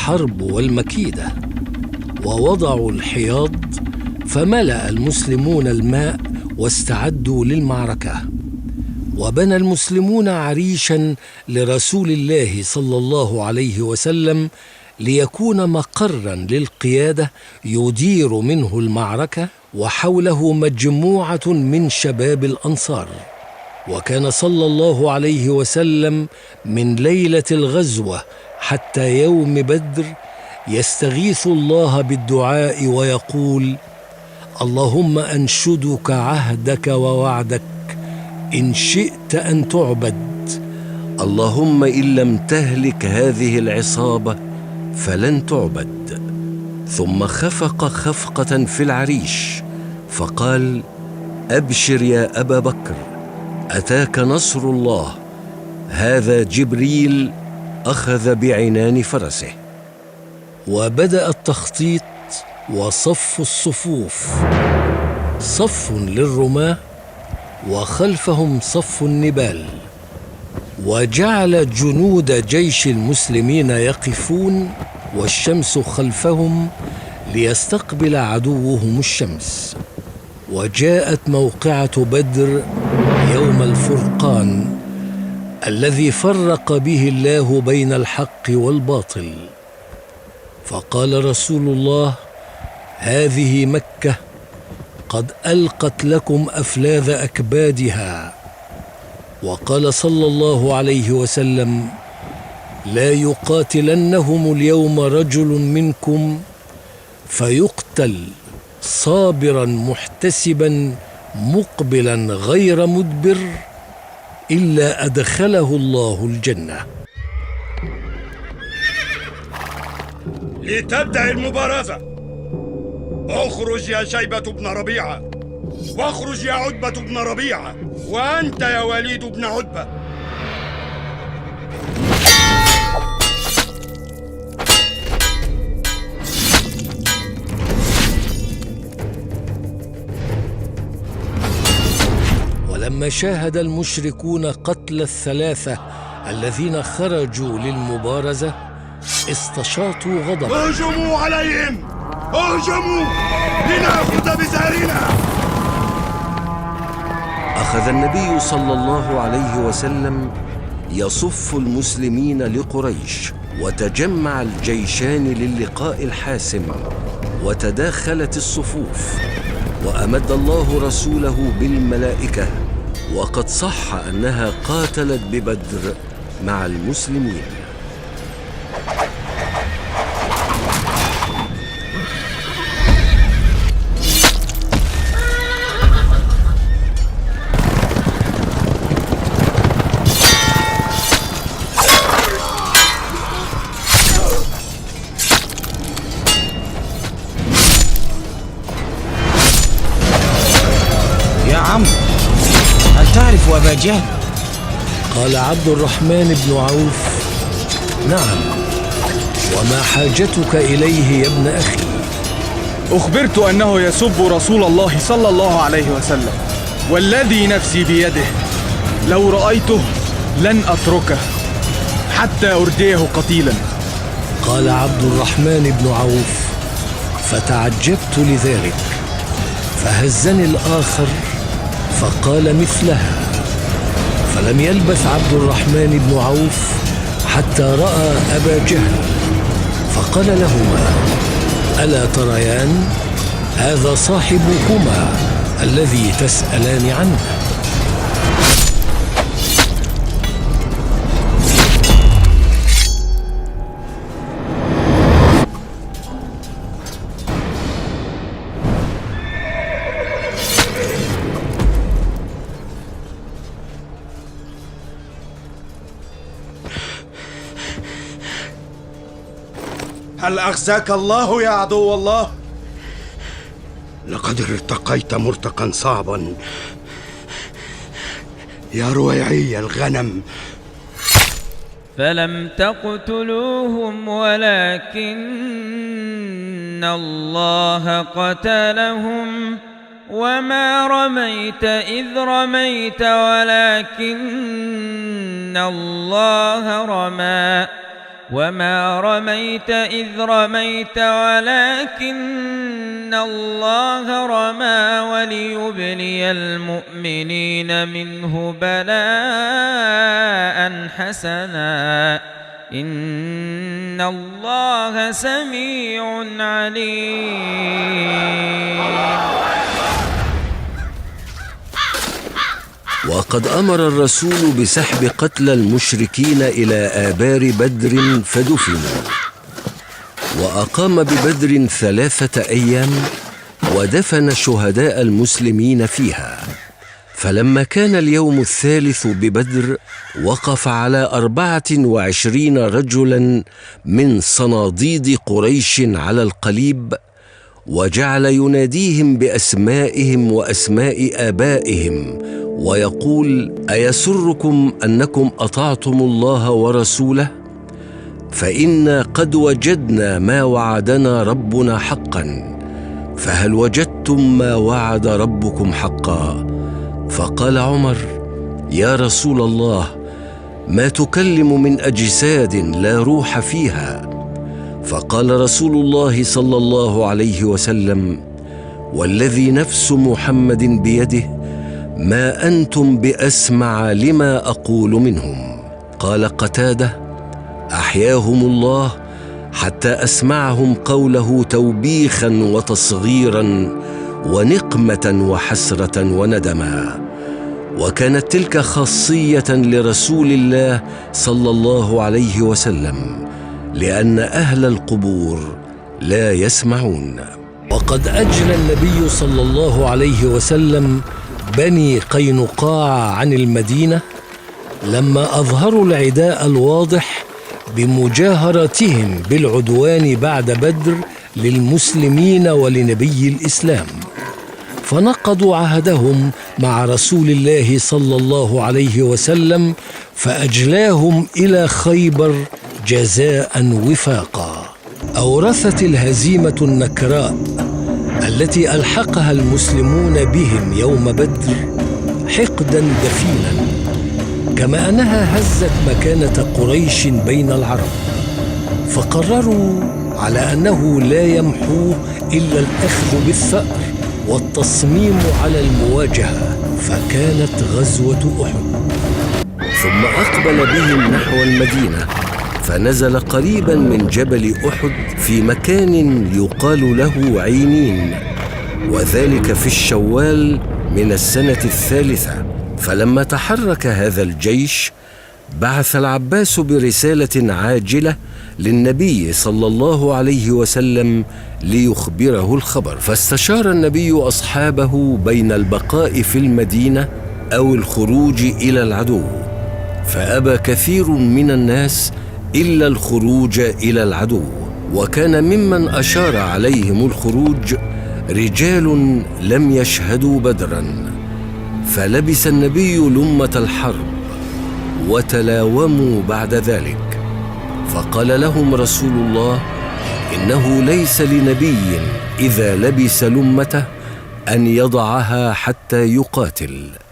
الحرب والمكيدة، ووضعوا الحياض، فملأ المسلمون الماء واستعدوا للمعركة. وبنى المسلمون عريشاً لرسول الله صلى الله عليه وسلم ليكون مقراً للقيادة يدير منه المعركة، وحوله مجموعة من شباب الأنصار. وكان صلى الله عليه وسلم من ليلة الغزوة حتى يوم بدر يستغيث الله بالدعاء ويقول: اللهم أنشدك عهدك ووعدك إن شئت أن تعبد، اللهم إن لم تهلك هذه العصابة فلن تعبد. ثم خفق خفقة في العريش فقال: أبشر يا أبا بكر، أتاك نصر الله، هذا جبريل أخذ بعنان فرسه. وبدأ التخطيط وصف الصفوف، صف للرماة وخلفهم صف النبال، وجعل جنود جيش المسلمين يقفون والشمس خلفهم ليستقبل عدوهم الشمس. وجاءت موقعة بدر يوم الفرقان الذي فرق به الله بين الحق والباطل. فقال رسول الله: هذه مكة قد ألقت لكم أفلاذ أكبادها. وقال صلى الله عليه وسلم: لا يقاتلنهم اليوم رجل منكم فيقتل صابرا محتسبا مقبلا غير مدبر إلا أدخله الله الجنة. لتبدأ المبارزة. اخرج يا شيبة بن ربيعة، واخرج يا عتبة بن ربيعة، وأنت يا وليد بن عتبة. ولما شاهد المشركون قتل الثلاثة الذين خرجوا للمبارزة استشاطوا غضبا: اهجموا عليهم، اهجموا لنأخذ بزارنا. أخذ النبي صلى الله عليه وسلم يصف المسلمين لقريش، وتجمع الجيشان للقاء الحاسم، وتداخلت الصفوف، وأمد الله رسوله بالملائكة، وقد صح أنها قاتلت ببدر مع المسلمين. يا عم، هل تعرف أبا جهل؟ قال عبد الرحمن بن عوف: نعم، وما حاجتك إليه يا ابن أخي؟ أخبرت أنه يسب رسول الله صلى الله عليه وسلم، والذي نفسي بيده لو رأيته لن أتركه حتى أرديه قتيلا. قال عبد الرحمن بن عوف: فتعجبت لذلك، فهزني الآخر فقال مثلها. فلم يلبث عبد الرحمن بن عوف حتى رأى أبا جهل، فقال لهما: ألا تريان هذا صاحبكما الذي تسألان عنه؟ هل أخزاك الله يا عدو الله؟ لقد ارتقيت مرتقا صعبا يا رويعي الغنم. فلم تقتلوهم ولكن الله قتلهم، وما رميت إذ رميت ولكن الله رمى، وما رميت إذ رميت ولكن الله رمى وليبلي المؤمنين منه بلاء حسنا إن الله سميع عليم. وقد أمر الرسول بسحب قتلى المشركين إلى آبار بدر فدفنوا، وأقام ببدر 3 أيام ودفن شهداء المسلمين فيها. فلما كان اليوم الثالث ببدر وقف على 24 رجلا من صناديد قريش على القليب، وجعل يناديهم بأسمائهم وأسماء آبائهم ويقول: أيسركم أنكم أطعتم الله ورسوله؟ فإنا قد وجدنا ما وعدنا ربنا حقا، فهل وجدتم ما وعد ربكم حقا؟ فقال عمر: يا رسول الله، ما تكلم من أجساد لا روح فيها. فقال رسول الله صلى الله عليه وسلم: والذي نفس محمد بيده ما أنتم بأسمع لما أقول منهم. قال قتادة: أحياهم الله حتى أسمعهم قوله توبيخا وتصغيرا ونقمة وحسرة وندما. وكانت تلك خاصية لرسول الله صلى الله عليه وسلم، لأن أهل القبور لا يسمعون. وقد أجلى النبي صلى الله عليه وسلم بني قينقاع عن المدينة لما أظهروا العداء الواضح بمجاهرتهم بالعدوان بعد بدر للمسلمين ولنبي الإسلام، فنقضوا عهدهم مع رسول الله صلى الله عليه وسلم فأجلاهم إلى خيبر جزاء وفاقا. أورثت الهزيمة النكراء التي ألحقها المسلمون بهم يوم بدر حقدا دفينا، كما أنها هزت مكانة قريش بين العرب، فقرروا على أنه لا يمحوه إلا الأخذ بالثأر والتصميم على المواجهة، فكانت غزوة أحد. ثم أقبل بهم نحو المدينة، فنزل قريبا من جبل أحد في مكان يقال له عينين، وذلك في الشوال من السنة 3. فلما تحرك هذا الجيش بعث العباس برسالة عاجلة للنبي صلى الله عليه وسلم ليخبره الخبر، فاستشار النبي أصحابه بين البقاء في المدينة أو الخروج إلى العدو، فأبى كثير من الناس إلا الخروج إلى العدو. وكان ممن أشار عليهم الخروج رجال لم يشهدوا بدرا، فلبس النبي لمة الحرب وتلاوموا بعد ذلك. فقال لهم رسول الله: إنه ليس لنبي إذا لبس لمته أن يضعها حتى يقاتل.